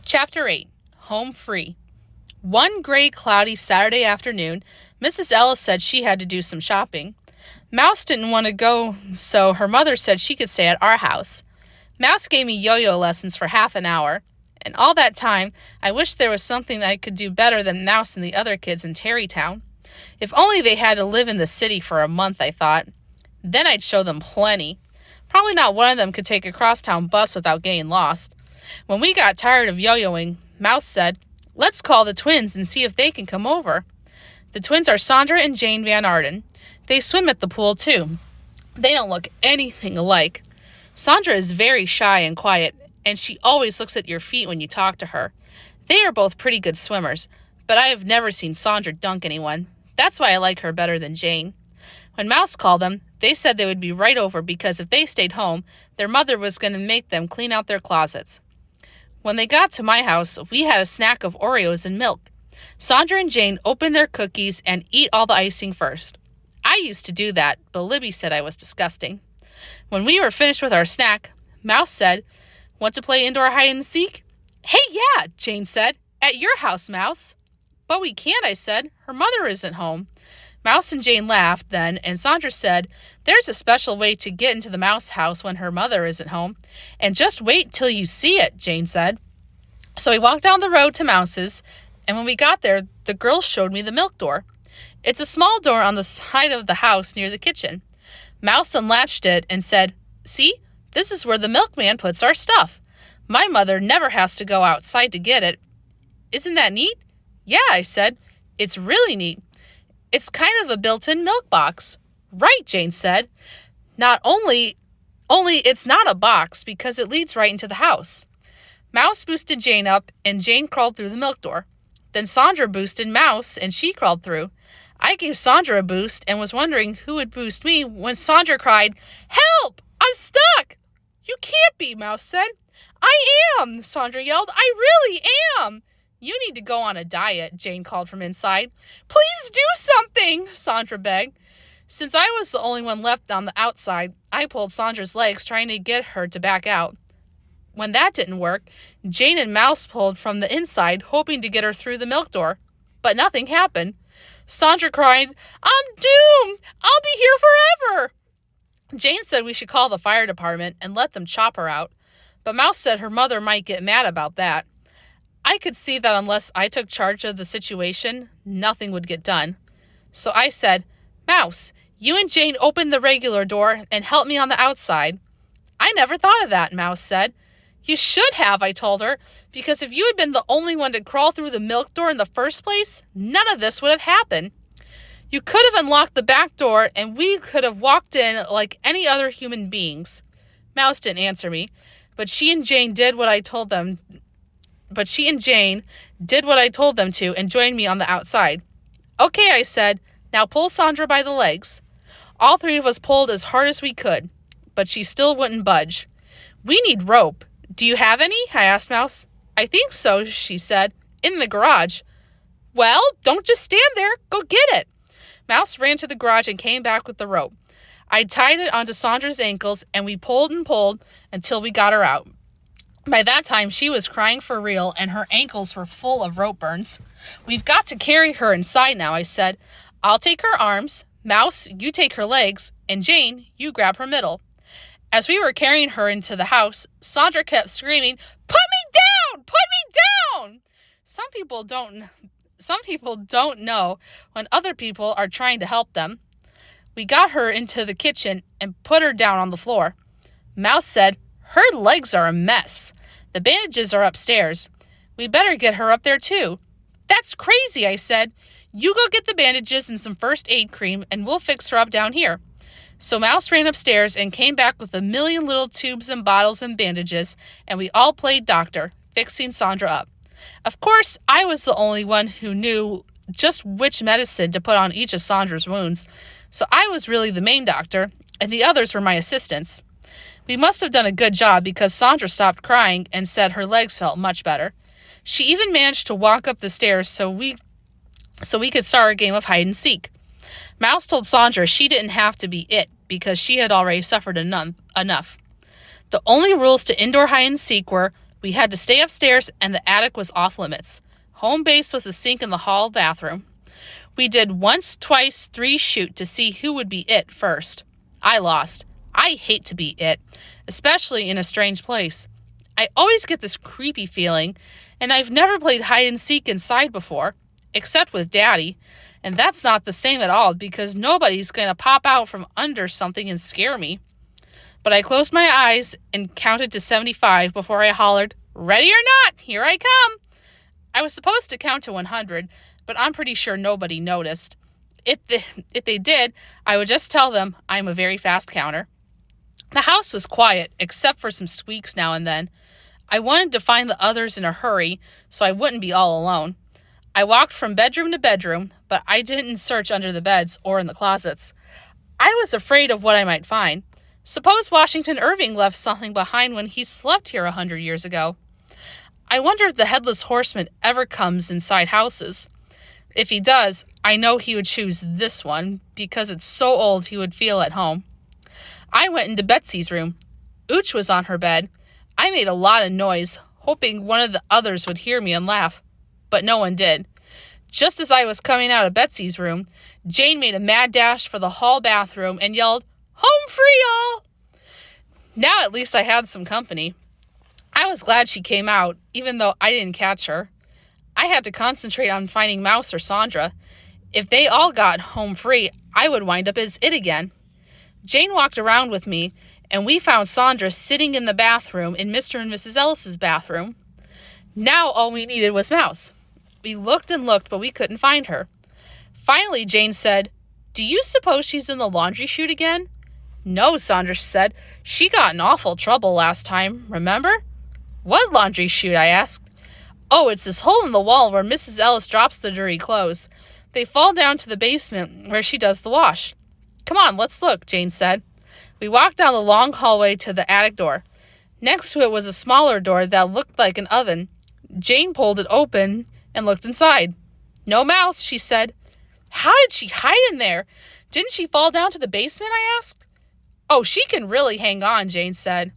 Chapter 8. Home Free. One gray, cloudy Saturday afternoon, Mrs. Ellis said she had to do some shopping. Mouse didn't want to go, so her mother said she could stay at our house. Mouse gave me yo-yo lessons for half an hour, and all that time, I wished there was something I could do better than Mouse and the other kids in Tarrytown. If only they had to live in the city for a month, I thought. Then I'd show them plenty. Probably not one of them could take a crosstown bus without getting lost. When we got tired of yo-yoing, Mouse said, "Let's call the twins and see if they can come over." The twins are Sandra and Jane Van Arden. They swim at the pool, too. They don't look anything alike. Sandra is very shy and quiet, and she always looks at your feet when you talk to her. They are both pretty good swimmers, but I have never seen Sandra dunk anyone. That's why I like her better than Jane. When Mouse called them, they said they would be right over because if they stayed home, their mother was going to make them clean out their closets. When they got to my house, we had a snack of Oreos and milk. Sandra and Jane opened their cookies and eat all the icing first. I used to do that, but Libby said I was disgusting. When we were finished with our snack, Mouse said, "Want to play indoor hide and seek?" "Hey, yeah," Jane said. "At your house, Mouse." "But we can't," I said. "Her mother isn't home." Mouse and Jane laughed then, and Sandra said, "There's a special way to get into the mouse house when her mother isn't home. And just wait till you see it," Jane said. So we walked down the road to Mouse's, and when we got there, the girls showed me the milk door. It's a small door on the side of the house near the kitchen. Mouse unlatched it and said, "See, this is where the milkman puts our stuff. My mother never has to go outside to get it." "Isn't that neat?" "Yeah," I said. "It's really neat. It's kind of a built-in milk box." "Right," Jane said. Only it's not a box because it leads right into the house." Mouse boosted Jane up, and Jane crawled through the milk door. Then Sandra boosted Mouse, and she crawled through. I gave Sandra a boost and was wondering who would boost me when Sandra cried, "Help! I'm stuck!" "You can't be," Mouse said. "I am," Sandra yelled. "I really am." "You need to go on a diet," Jane called from inside. "Please do something," Sandra begged. Since I was the only one left on the outside, I pulled Sandra's legs, trying to get her to back out. When that didn't work, Jane and Mouse pulled from the inside, hoping to get her through the milk door. But nothing happened. Sandra cried, "I'm doomed! I'll be here forever!" Jane said we should call the fire department and let them chop her out. But Mouse said her mother might get mad about that. I could see that unless I took charge of the situation, nothing would get done. So I said, "Mouse, you and Jane open the regular door and help me on the outside." "I never thought of that," Mouse said. "You should have," I told her, "because if you had been the only one to crawl through the milk door in the first place, none of this would have happened. You could have unlocked the back door and we could have walked in like any other human beings." Mouse didn't answer me, but she and Jane did what I told them to and joined me on the outside. "Okay," I said, "now pull Sandra by the legs." All three of us pulled as hard as we could, but she still wouldn't budge. "We need rope. Do you have any?" I asked Mouse. "I think so," she said. "In the garage." "Well, don't just stand there. Go get it." Mouse ran to the garage and came back with the rope. I tied it onto Sandra's ankles, and we pulled and pulled until we got her out. By that time, she was crying for real, and her ankles were full of rope burns. "We've got to carry her inside now," I said. "I'll take her arms. Mouse, you take her legs, and Jane, you grab her middle." As we were carrying her into the house, Sandra kept screaming, "Put me down! Put me down!" Some people don't know when other people are trying to help them. We got her into the kitchen and put her down on the floor. Mouse said, "Her legs are a mess. The bandages are upstairs. We better get her up there too." "That's crazy," I said. "You go get the bandages and some first aid cream and we'll fix her up down here." So Mouse ran upstairs and came back with a million little tubes and bottles and bandages, and we all played doctor, fixing Sandra up. Of course, I was the only one who knew just which medicine to put on each of Sandra's wounds, so I was really the main doctor, and the others were my assistants. We must have done a good job because Sandra stopped crying and said her legs felt much better. She even managed to walk up the stairs so we could start a game of hide and seek. Mouse told Sandra she didn't have to be it because she had already suffered enough. The only rules to indoor hide and seek were We had to stay upstairs, and the attic was off limits. Home base was a sink in the hall bathroom. We did once, twice, 3 shoot to see who would be it first. I lost. I hate to be it, especially in a strange place. I always get this creepy feeling, and I've never played hide and seek inside before, except with Daddy, and that's not the same at all because nobody's going to pop out from under something and scare me. But I closed my eyes and counted to 75 before I hollered, "Ready or not, here I come!" I was supposed to count to 100, but I'm pretty sure nobody noticed. If they did, I would just tell them I'm a very fast counter. The house was quiet, except for some squeaks now and then. I wanted to find the others in a hurry, so I wouldn't be all alone. I walked from bedroom to bedroom, but I didn't search under the beds or in the closets. I was afraid of what I might find. Suppose Washington Irving left something behind when he slept here 100 years ago. I wonder if the Headless Horseman ever comes inside houses. If he does, I know he would choose this one because it's so old he would feel at home. I went into Betsy's room. Ooch was on her bed. I made a lot of noise, hoping one of the others would hear me and laugh, but no one did. Just as I was coming out of Betsy's room, Jane made a mad dash for the hall bathroom and yelled, "Home free, all!" Now at least I had some company. I was glad she came out, even though I didn't catch her. I had to concentrate on finding Mouse or Sandra. If they all got home free, I would wind up as it again. Jane walked around with me, and we found Sandra sitting in the bathroom in Mr. and Mrs. Ellis's bathroom. Now all we needed was Mouse. We looked and looked, but we couldn't find her. Finally, Jane said, "Do you suppose she's in the laundry chute again?" "No," Sandra said. "She got in awful trouble last time, remember?" "What laundry chute?" I asked. "Oh, it's this hole in the wall where Mrs. Ellis drops the dirty clothes. They fall down to the basement where she does the wash." "Come on, let's look," Jane said. We walked down the long hallway to the attic door. Next to it was a smaller door that looked like an oven. Jane pulled it open and looked inside. "No Mouse," she said. "How did she hide in there? Didn't she fall down to the basement?" I asked. "Oh, she can really hang on," Jane said.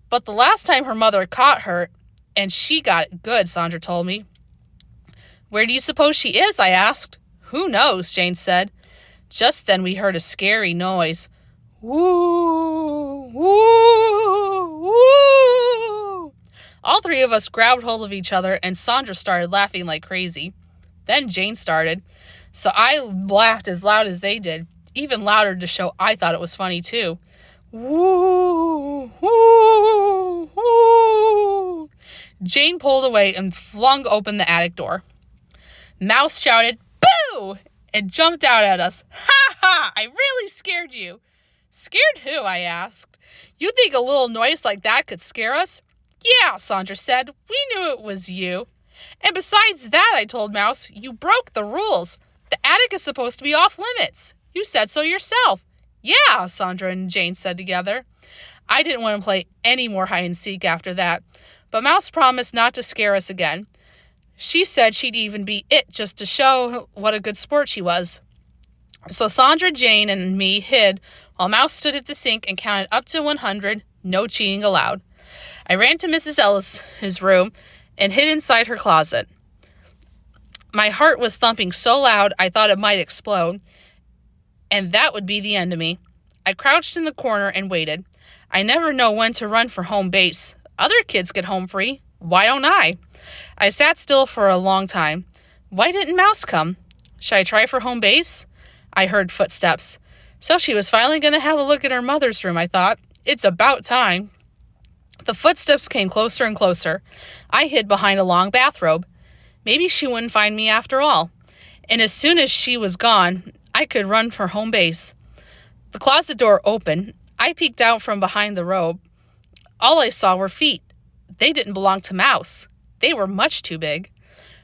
"But the last time her mother caught her, and she got it good," Sandra told me. "Where do you suppose she is?" I asked. "Who knows?" Jane said. Just then we heard a scary noise. Woo! Woo! Woo! All 3 of us grabbed hold of each other, and Sandra started laughing like crazy. Then Jane started. So I laughed as loud as they did, even louder to show I thought it was funny too. Woo! Woo! Woo! Jane pulled away and flung open the attic door. Mouse shouted, "Boo!" and jumped out at us. "Ha ha! I really scared you." "Scared who?" I asked. "You think a little noise like that could scare us?" "Yeah," Sandra said. "We knew it was you. And besides that," I told Mouse, "you broke the rules. The attic is supposed to be off limits. You said so yourself." "Yeah," Sandra and Jane said together. I didn't want to play any more hide and seek after that, but Mouse promised not to scare us again. She said she'd even be it just to show what a good sport she was. So Sandra, Jane, and me hid while Mouse stood at the sink and counted up to 100, no cheating allowed. I ran to Mrs. Ellis's room and hid inside her closet. My heart was thumping so loud I thought it might explode, and that would be the end of me. I crouched in the corner and waited. I never know when to run for home base. Other kids get home free. Why don't I? I sat still for a long time. Why didn't Mouse come? Should I try for home base? I heard footsteps. So she was finally going to have a look at her mother's room, I thought. It's about time. The footsteps came closer and closer. I hid behind a long bathrobe. Maybe she wouldn't find me after all. And as soon as she was gone, I could run for home base. The closet door opened. I peeked out from behind the robe. All I saw were feet. They didn't belong to Mouse. They were much too big.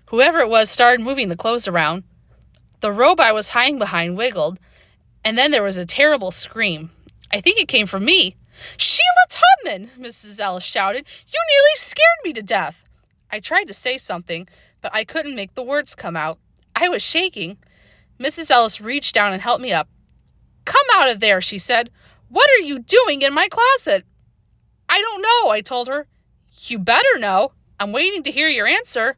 Whoever it was started moving the clothes around. The robe I was hiding behind wiggled, and then there was a terrible scream. I think it came from me. "Sheila Tubman!" Mrs. Ellis shouted. "You nearly scared me to death." I tried to say something, but I couldn't make the words come out. I was shaking. Mrs. Ellis reached down and helped me up. "Come out of there," she said. "What are you doing in my closet?" "I don't know," I told her. You better know. I'm waiting to hear your answer.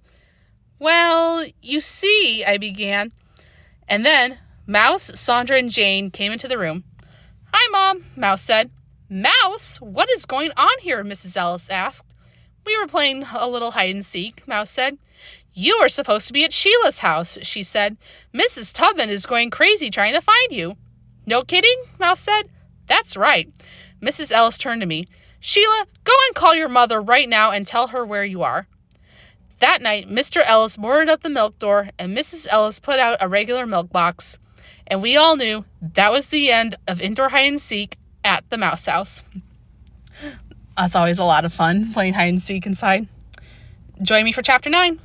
Well, you see, I began. And then Mouse, Sandra, and Jane came into the room. Hi, Mom, Mouse said. Mouse? What is going on here? Mrs. Ellis asked. We were playing a little hide and seek, Mouse said. You are supposed to be at Sheila's house, she said. Mrs. Tubman is going crazy trying to find you. No kidding? Mouse said. That's right. Mrs. Ellis turned to me. Sheila, go and call your mother right now and tell her where you are. That night, Mr. Ellis boarded up the milk door and Mrs. Ellis put out a regular milk box. And we all knew that was the end of indoor hide and seek at the Mouse House. That's always a lot of fun, playing hide and seek inside. Join me for Chapter 9.